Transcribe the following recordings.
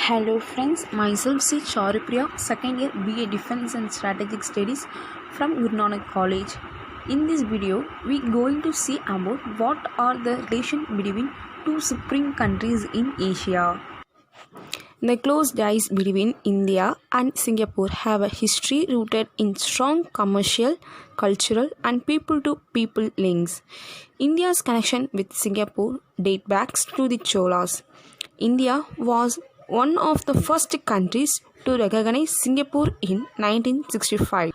Hello friends, myself C. Chauripriya, second year BA Defense and Strategic Studies from Guru Nanak College. In this video, we going to see about what are the relation between two supreme countries in Asia. The close ties between India and Singapore have a history rooted in strong commercial, cultural, and people-to-people links. India's connection with Singapore dates back to the Cholas. India was one of the first countries to recognize Singapore in 1965.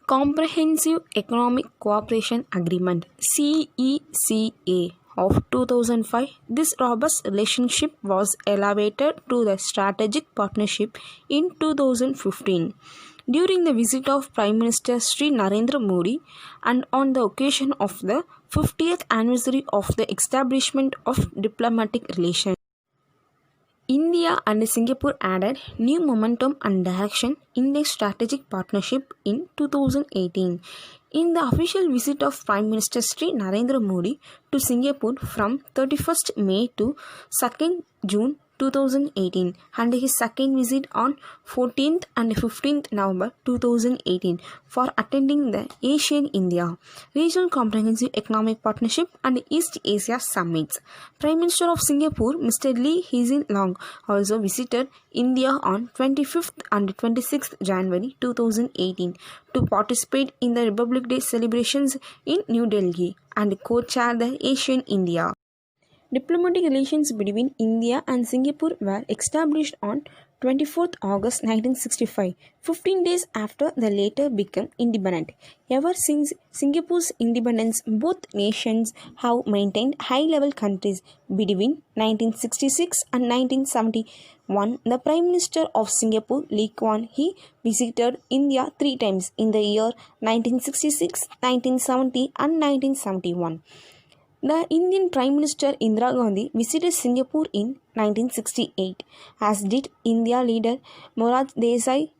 Comprehensive Economic Cooperation Agreement CECA of 2005, this robust relationship was elevated to the strategic partnership in 2015. During the visit of Prime Minister Sri Narendra Modi and on the occasion of the 50th anniversary of the establishment of diplomatic relations, India and Singapore added new momentum and direction in their strategic partnership in 2018. In the official visit of Prime Minister Sri Narendra Modi to Singapore from 31st May to 2nd June 2018 and his second visit on 14th and 15th November 2018 for attending the ASEAN-India Regional Comprehensive Economic Partnership and East Asia Summits. Prime Minister of Singapore Mr. Lee Hsien Loong also visited India on 25th and 26th January 2018 to participate in the Republic Day celebrations in New Delhi and co-chair the ASEAN-India. Diplomatic relations between India and Singapore were established on 24th August 1965, 15 days after the latter became independent. Ever since Singapore's independence, both nations have maintained high-level contacts. Between 1966 and 1971, the Prime Minister of Singapore, Lee Kuan Yew, visited India 3 times in the year 1966, 1970 and 1971. The Indian Prime Minister Indira Gandhi visited Singapore in 1968, as did India leader Morarji Desai.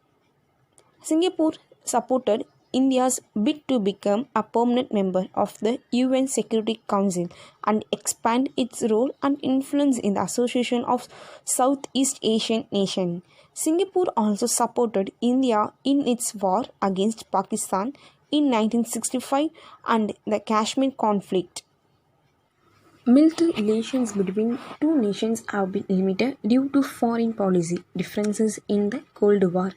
Singapore supported India's bid to become a permanent member of the UN Security Council and expand its role and influence in the Association of Southeast Asian Nations. Singapore also supported India in its war against Pakistan in 1965 and the Kashmir conflict. Military relations between two nations have been limited due to foreign policy differences in the Cold War.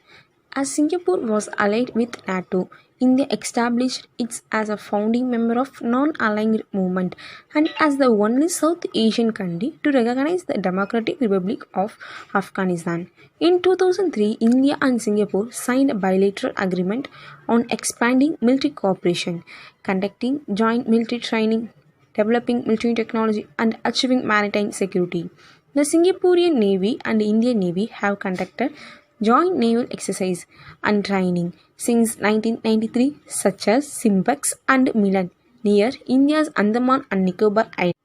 As Singapore was allied with NATO, India established it as a founding member of Non-Aligned Movement and as the only South Asian country to recognize the Democratic Republic of Afghanistan. In 2003, India and Singapore signed a bilateral agreement on expanding military cooperation, conducting joint military training, developing military technology, and achieving maritime security. The Singaporean Navy and Indian Navy have conducted joint naval exercise and training since 1993, such as Simbex and Milan near India's Andaman and Nicobar Islands.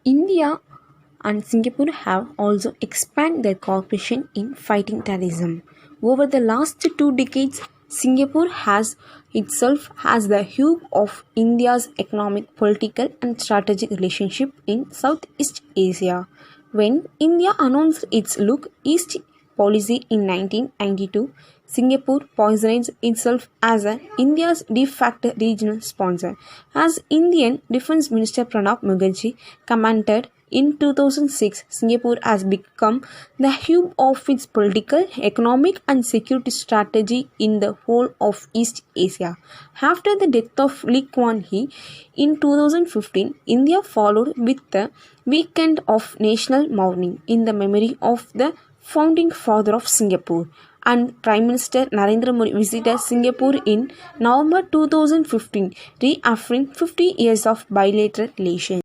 India and Singapore have also expanded their cooperation in fighting terrorism. Over the last 2 decades, Singapore has itself as the hub of India's economic, political and strategic relationship in Southeast Asia. When India announced its Look East policy in 1992, Singapore positioned itself as India's de facto regional sponsor. As Indian Defence Minister Pranab Mukherjee commented in 2006, Singapore has become the hub of its political, economic and security strategy in the whole of East Asia. After the death of Lee Kuan Yew in 2015, India followed with the weekend of national mourning in the memory of the founding father of Singapore, and Prime Minister Narendra Modi visited Singapore in November 2015, reaffirming 50 years of bilateral relations.